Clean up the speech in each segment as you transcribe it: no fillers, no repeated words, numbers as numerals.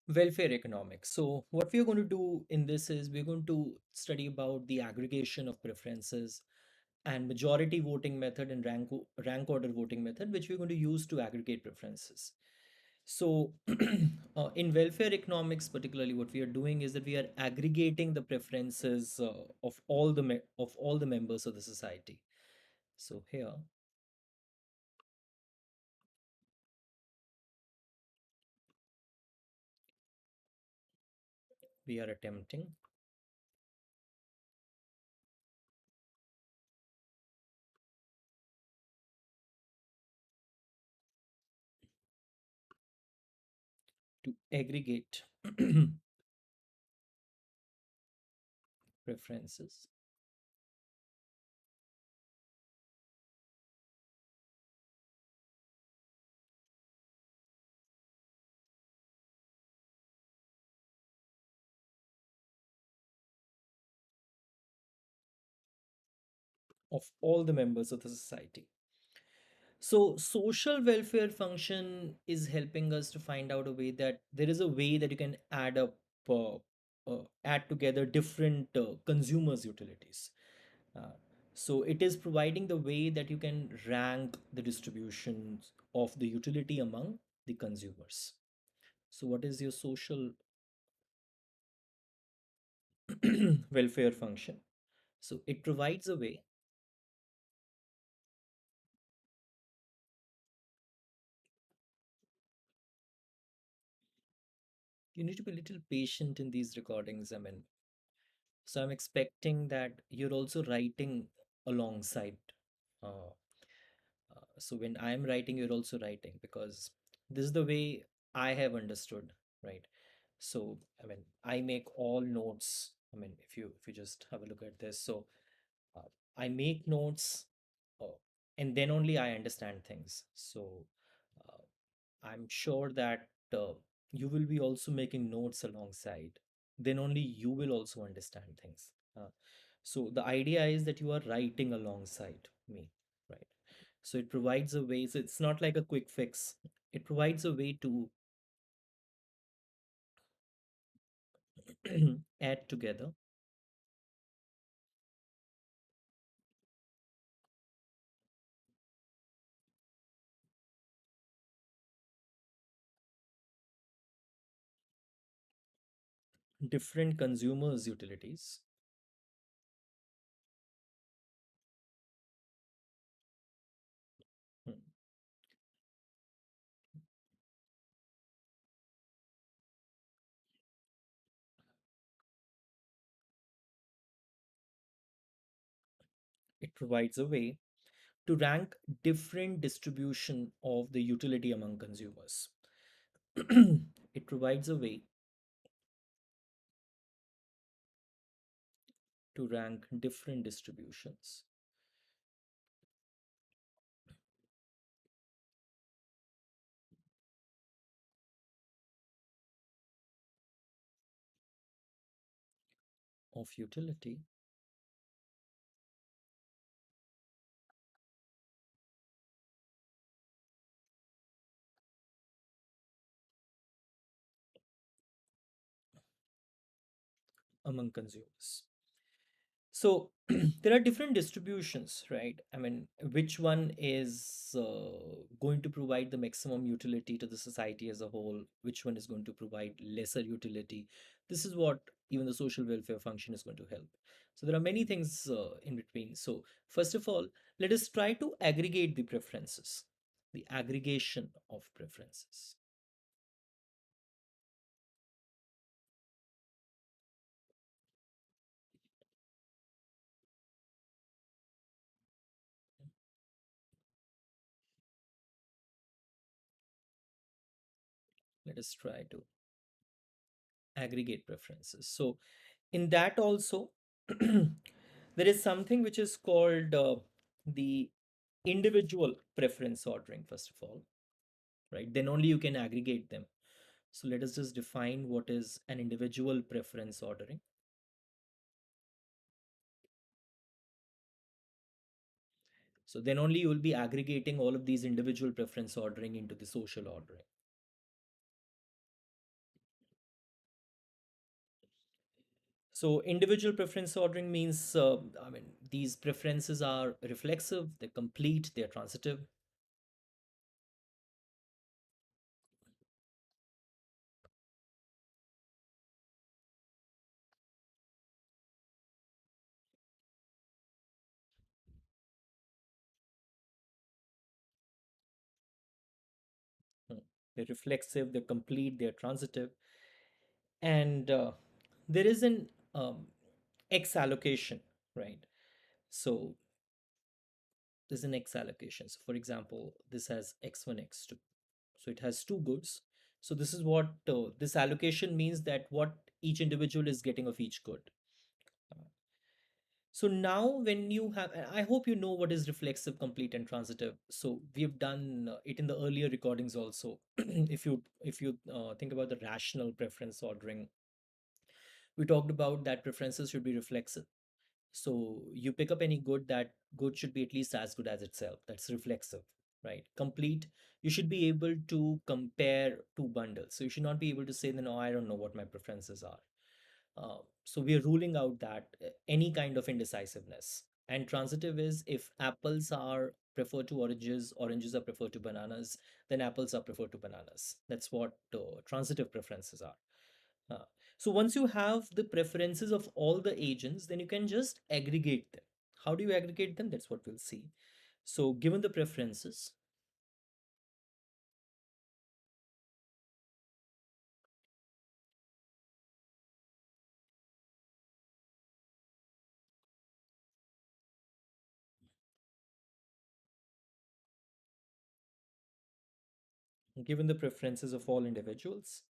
Welfare economics. So what we are going to do in this is we're going to study about the aggregation of preferences and majority voting method and rank order voting method, which we're going to use to aggregate preferences. So in welfare economics, particularly, what we are doing is that we are aggregating the preferences of all the members of the society. So here we are attempting to aggregate preferences of all the members of the society. So social welfare function is helping us to find out a way that there is a way that you can add together different consumers utilities. Uh, so it is providing the way that you can rank the distributions of the utility among the consumers. So what is your social welfare function? So it provides a way. You need to be a little patient in these recordings. I mean, so I'm expecting that you're also writing alongside. Uh, so when I'm writing, you're also writing because this is the way I have understood, right? So I mean, I make all notes. I mean, if you just have a look at this, so uh, I make notes, uh, and then only I understand things. So uh, I'm sure that you will be also making notes alongside. Then only you will also understand things. So the idea is that you are writing alongside me, right? So it provides a way. So it's not like a quick fix. It provides a way to add together different consumers' utilities. Hmm. It provides a way to rank different distribution of the utility among consumers. It provides a way to rank different distributions of utility among consumers. So there are different distributions, right? I mean, which one is going to provide the maximum utility to the society as a whole? Which one is going to provide lesser utility? This is what even the social welfare function is going to help. So there are many things in between. So first of all, let us try to aggregate the preferences, the aggregation of preferences. Let us try to aggregate preferences. So in that also, there is something which is called the individual preference ordering, first of all, right? Then only you can aggregate them. So let us just define what is an individual preference ordering. So then only you will be aggregating all of these individual preference ordering into the social ordering. So individual preference ordering means, I mean, these preferences are reflexive, they're complete, they're transitive. Hmm. They're reflexive, they're complete, they're transitive. And there is an X allocation, right? So there's an X allocation. So for example, this has X1, X2. So it has two goods. So this is what this allocation means, that what each individual is getting of each good. Uh, So now when you have, I hope you know what is reflexive, complete, and transitive. So we've done it in the earlier recordings also. If you think about the rational preference ordering, we talked about that preferences should be reflexive. So you pick up any good, that good should be at least as good as itself. That's reflexive, right? Complete, you should be able to compare two bundles. So you should not be able to say, no, I don't know what my preferences are. So we are ruling out that any kind of indecisiveness. And transitive is if apples are preferred to oranges, oranges are preferred to bananas, then apples are preferred to bananas. That's what transitive preferences are. Uh, so once you have the preferences of all the agents, then you can just aggregate them. How do you aggregate them? That's what we'll see. So given the preferences, given the preferences of all individuals,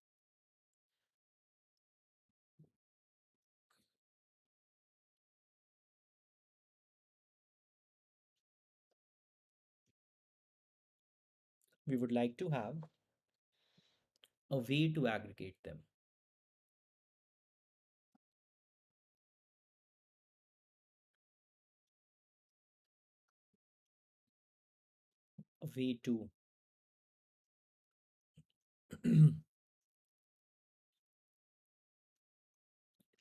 we would like to have a way to aggregate them, a way to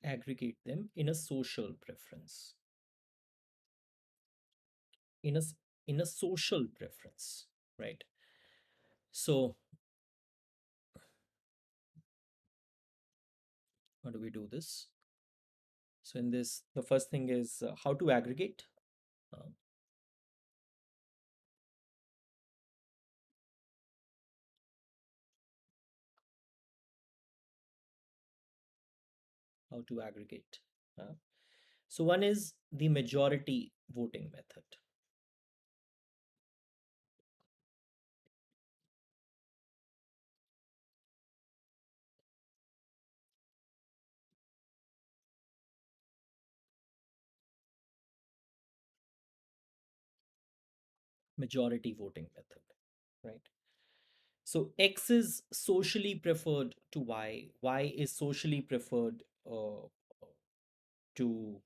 aggregate them in a social preference, in a in a social preference, right? So how do we do this? So in this, the first thing is how to aggregate. Uh, how to aggregate. Uh, so one is the majority voting method. Majority voting method, right? So X is socially preferred to Y. Y is socially preferred to.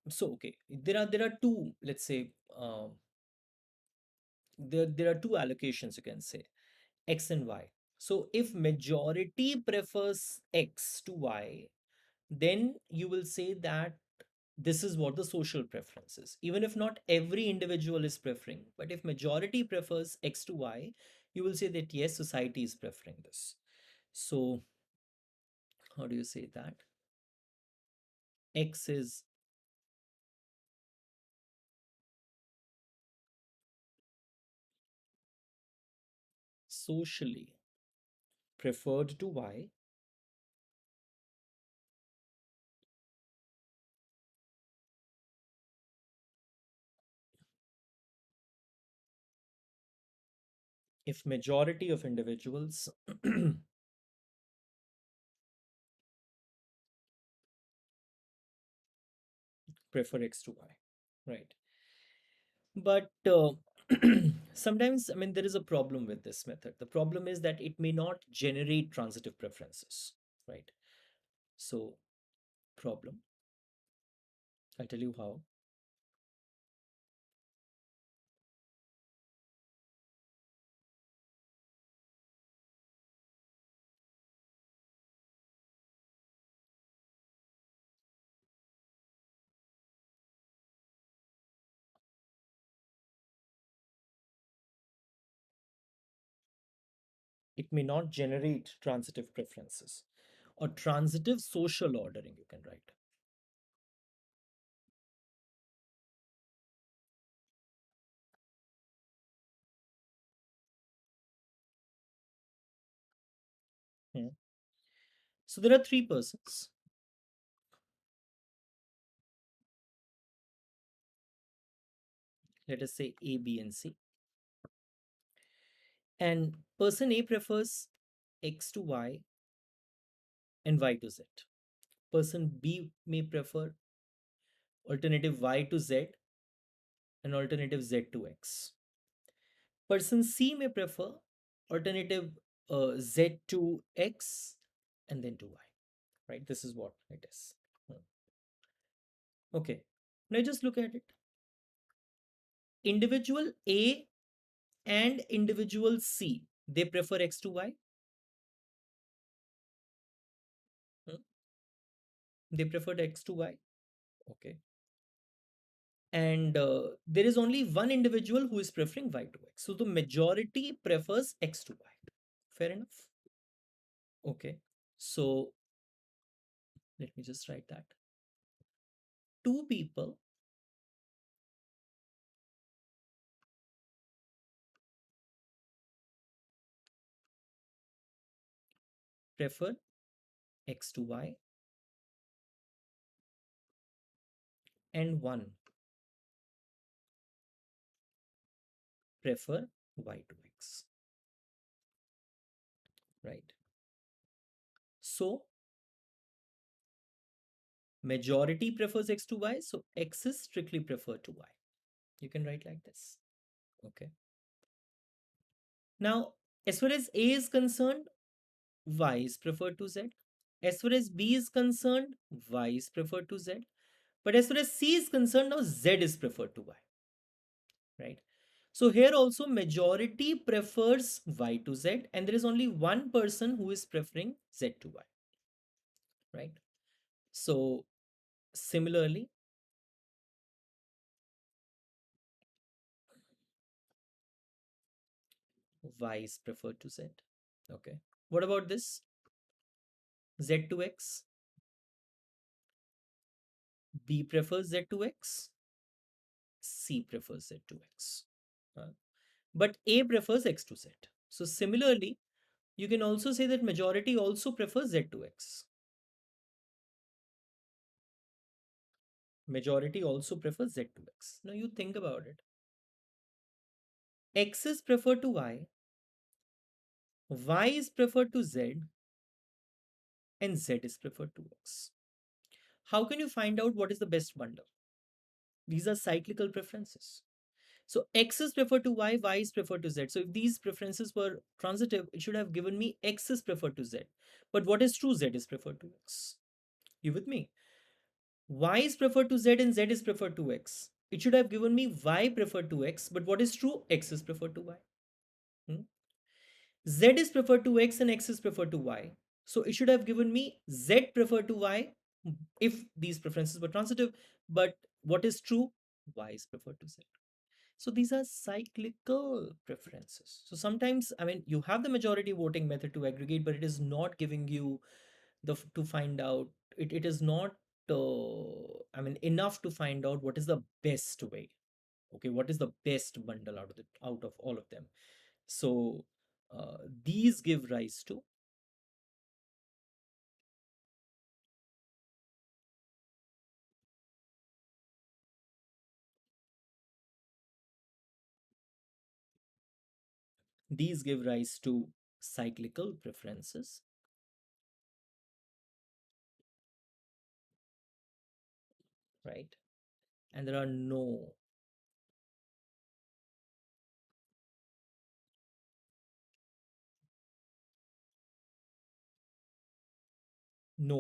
So okay, there are two. Let's say there are two allocations, you can say, X and Y. So if majority prefers X to Y, then you will say that this is what the social preference is. Even if not every individual is preferring, but if majority prefers X to Y, you will say that yes, society is preferring this. So how do you say that? X is socially preferred to Y if majority of individuals prefer X to Y, right? But sometimes, I mean, there is a problem with this method. The problem is that it may not generate transitive preferences, right? So, problem. I'll tell you how. It may not generate transitive preferences or transitive social ordering, you can write. Hmm. So there are three persons. Let us say A, B, and C. And person A prefers X to Y and Y to Z. Person B may prefer alternative Y to Z and alternative Z to X. Person C may prefer alternative Z to X and then to Y. Right? This is what it is. Hmm. Okay. Now just look at it. Individual A and individual C, they prefer X to Y. Hmm. They prefer X to Y. Okay. And there is only one individual who is preferring Y to X. So the majority prefers X to Y. Fair enough. Okay. So let me just write that. Two people prefer X to Y and one prefer Y to X. Right. So majority prefers X to Y. So X is strictly preferred to Y. You can write like this. Okay. Now, as far as A is concerned, Y is preferred to Z. As far as B is concerned, Y is preferred to Z. But as far as C is concerned, now Z is preferred to Y. Right? So here also majority prefers Y to Z and there is only one person who is preferring Z to Y. Right? So similarly, Y is preferred to Z. Okay. What about this? Z to X. B prefers Z to X. C prefers Z to X. But A prefers X to Z. So similarly, you can also say that majority also prefers Z to X. Majority also prefers Z to X. Now you think about it. X is preferred to Y is preferred to Z, and Z is preferred to X. How can you find out what is the best bundle? These are cyclical preferences. So X is preferred to Y is preferred to Z. So if these preferences were transitive, it should have given me X is preferred to Z. But what is true? Z is preferred to X. You with me? Y is preferred to Z and Z is preferred to X. It should have given me Y preferred to X, but what is true? X is preferred to Y. Hmm? Z is preferred to X and X is preferred to Y. So it should have given me Z preferred to Y if these preferences were transitive. But what is true? Y is preferred to Z. So these are cyclical preferences. So sometimes, I mean, you have the majority voting method to aggregate, but it is not giving you the to find out. It is not, I mean, enough to find out what is the best way. Okay, what is the best bundle out of all of them? So these give rise to cyclical preferences, right? And there are no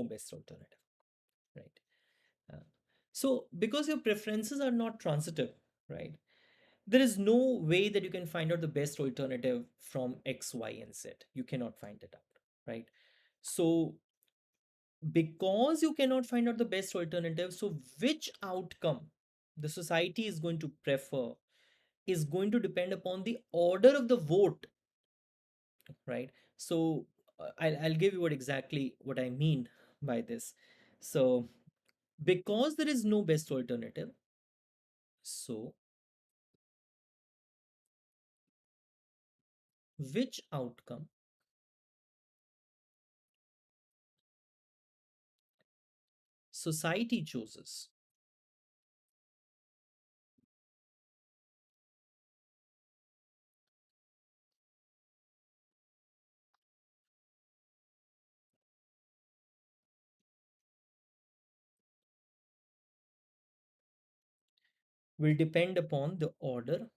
best alternative, right? Uh, so because your preferences are not transitive, right? There is no way that you can find out the best alternative from X, Y, and Z. You cannot find it out, right? So because you cannot find out the best alternative, so which outcome the society is going to prefer is going to depend upon the order of the vote, right? So I'll give you what I mean by this. So because there is no best alternative, so which outcome society chooses will depend upon the order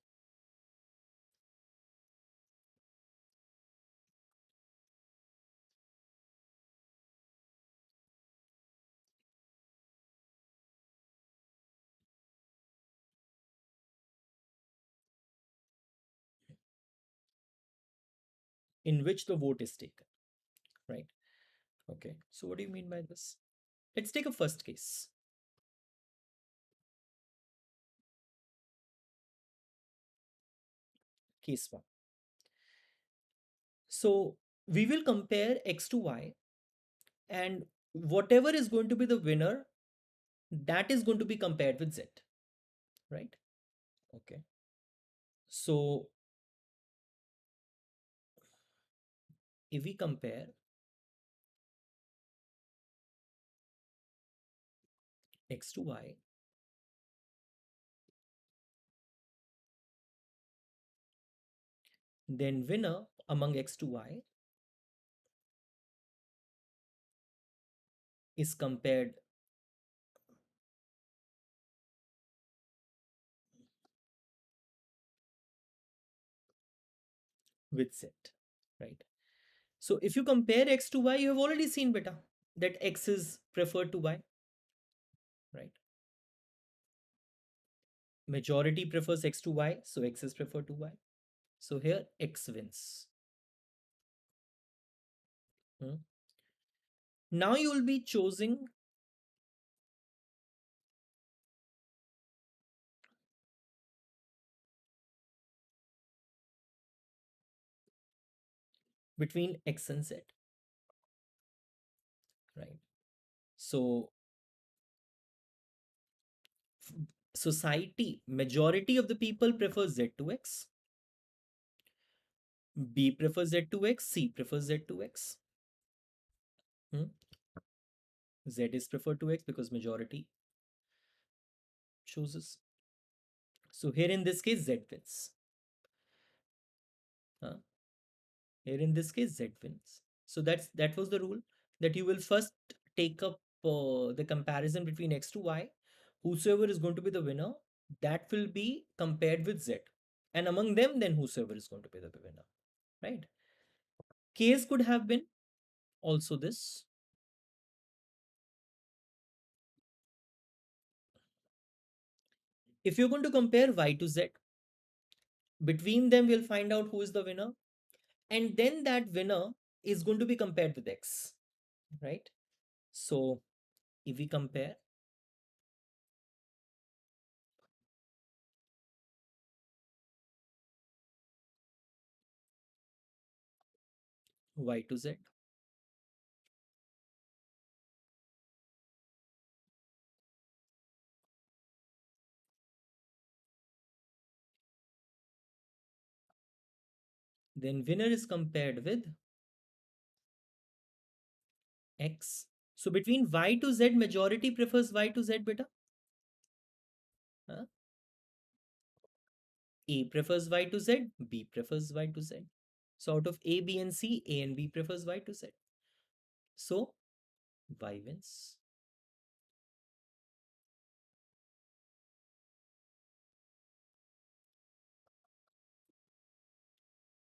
in which the vote is taken, right? Okay, so what do you mean by this? Let's take a first case. Case 1. So we will compare x to y, and whatever is going to be the winner, that is going to be compared with z, right? Okay. So if we compare x to y, then winner among x to y is compared with z, right? So if you compare x to y, you have already seen beta that x is preferred to y, right? Majority prefers x to y, so x is preferred to y. So here x wins. Hmm. Now you will be choosing between x and z, right? So society, majority of the people prefer z to x, b prefers z to x, c prefers z to x. Hmm? Z is preferred to x because majority chooses. So here in this case, Z wins. Here in this case, Z wins. So that was the rule, that you will first take up the comparison between x to y. Whosoever is going to be the winner, that will be compared with Z. And among them, then whosoever is going to be the winner, right? Case could have been also this. If you're going to compare y to z, between them we'll find out who is the winner, and then that winner is going to be compared with x, right? So if we compare y to z, then winner is compared with x. So between y to z, majority prefers y to z, beta. Huh? A prefers y to z, B prefers y to z. So out of A, B, and C, A and B prefers y to z. So y wins.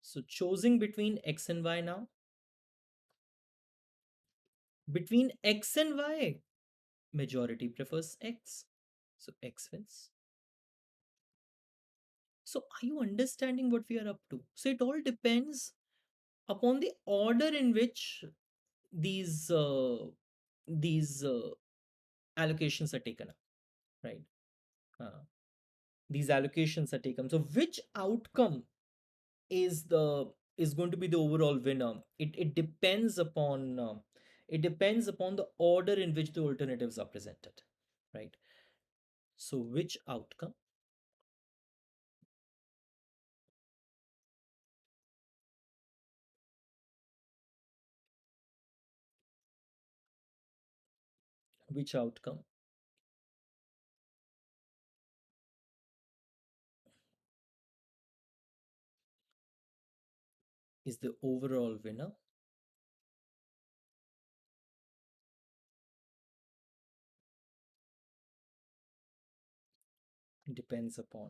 So choosing between x and y now. Between x and y, majority prefers x. So x wins. So are you understanding what we are up to? So it all depends upon the order in which these uh, these allocations are taken up, right? Uh, these allocations are taken. So which outcome is the is going to be the overall winner. It depends upon the order in which the alternatives are presented, right? So which outcome is the overall winner? Depends upon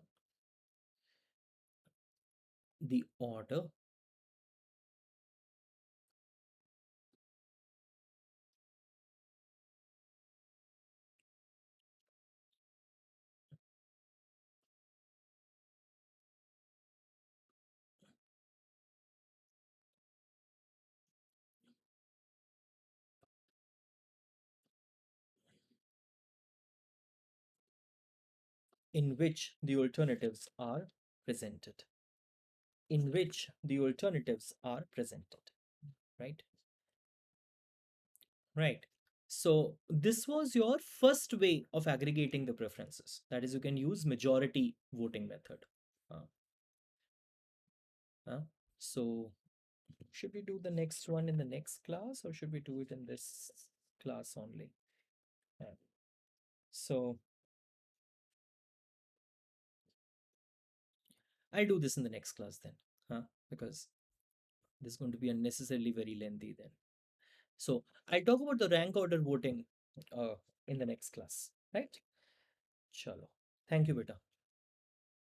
the order in which the alternatives are presented. In which the alternatives are presented, right? Right. So this was your first way of aggregating the preferences. That is, you can use majority voting method. Uh, uh, so should we do the next one in the next class, or should we do it in this class only? Yeah. So I'll do this in the next class then, because this is going to be unnecessarily very lengthy then. So I'll talk about the rank order voting in the next class, right? Chalo. Thank you, beta.